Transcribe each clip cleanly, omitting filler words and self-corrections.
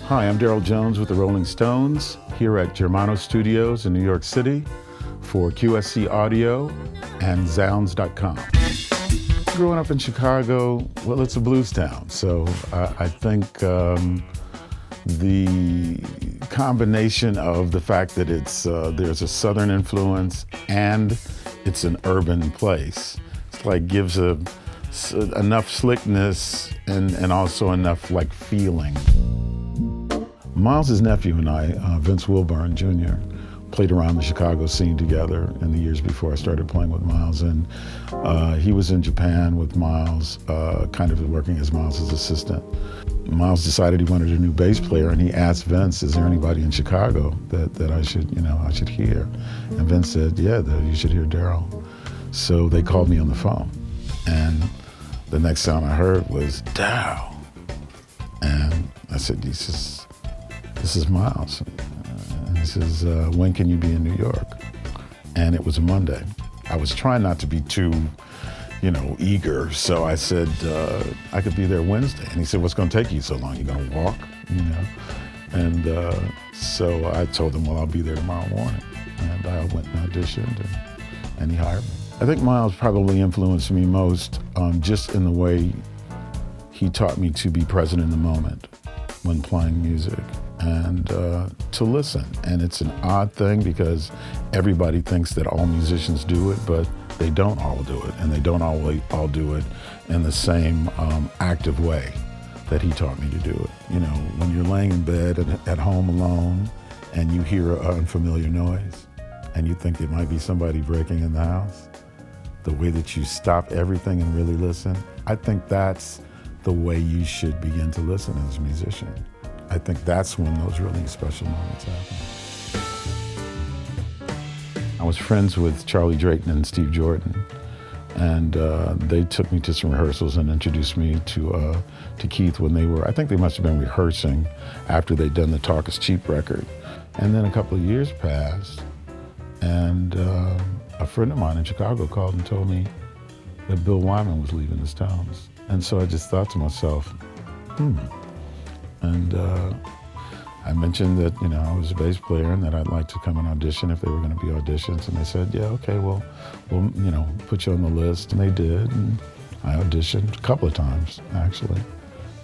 Hi, I'm Darryl Jones with the Rolling Stones here at Germano Studios in New York City for QSC Audio and zZounds.com. Growing up in Chicago, well, it's a blues town, so I think the combination of the fact that there's a Southern influence and it's an urban place, it's like gives enough slickness and also enough like feeling. Miles' nephew and I, Vince Wilburn Jr., played around the Chicago scene together in the years before I started playing with Miles. And he was in Japan with Miles, kind of working as Miles' assistant. Miles decided he wanted a new bass player, and he asked Vince, is there anybody in Chicago that I should hear? And Vince said, yeah, you should hear Darryl. So they called me on the phone. And the next sound I heard was, Darryl. And I said, this is Miles. And he says, when can you be in New York? And it was a Monday. I was trying not to be too, eager. So I said, I could be there Wednesday. And he said, what's gonna take you so long? You gonna walk, And so I told him, well, I'll be there tomorrow morning. And I went and auditioned and he hired me. I think Miles probably influenced me most just in the way he taught me to be present in the moment when playing music and to listen. And it's an odd thing because everybody thinks that all musicians do it, but they don't all do it, and they don't always all do it in the same active way that he taught me to do it. When you're laying in bed at home alone and you hear an unfamiliar noise and you think it might be somebody breaking in the house, the way that you stop everything and really listen, I think that's the way you should begin to listen as a musician. I think that's when those really special moments happen. I was friends with Charlie Drayton and Steve Jordan, and they took me to some rehearsals and introduced me to Keith when I think they must have been rehearsing after they'd done the Talk Is Cheap record. And then a couple of years passed, and a friend of mine in Chicago called and told me that Bill Wyman was leaving the Stones. And so I just thought to myself, And I mentioned that, I was a bass player and that I'd like to come and audition if they were going to be auditions. And they said, yeah, okay, well, we'll, put you on the list. And they did. And I auditioned a couple of times, actually.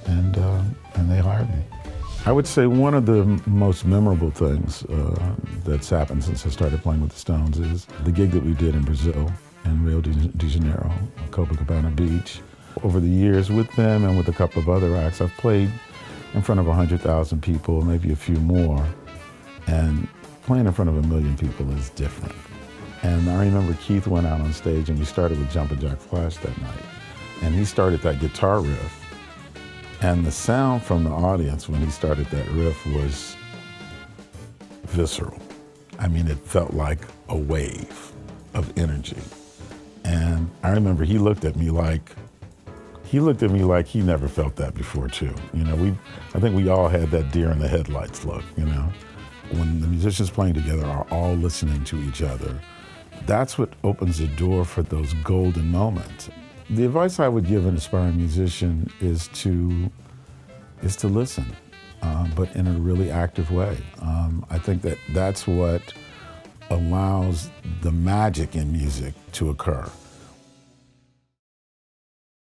And they hired me. I would say one of the most memorable things that's happened since I started playing with the Stones is the gig that we did in Brazil, in Rio de Janeiro, Copacabana Beach. Over the years with them and with a couple of other acts, I've played in front of 100,000 people, maybe a few more. And playing in front of 1 million people is different. And I remember Keith went out on stage and we started with Jumpin' Jack Flash that night. And he started that guitar riff. And the sound from the audience when he started that riff was visceral. I mean, it felt like a wave of energy. And I remember he looked at me like he never felt that before too. I think we all had that deer in the headlights look, When the musicians playing together are all listening to each other, that's what opens the door for those golden moments. The advice I would give an aspiring musician is to listen, but in a really active way. I think that's what allows the magic in music to occur.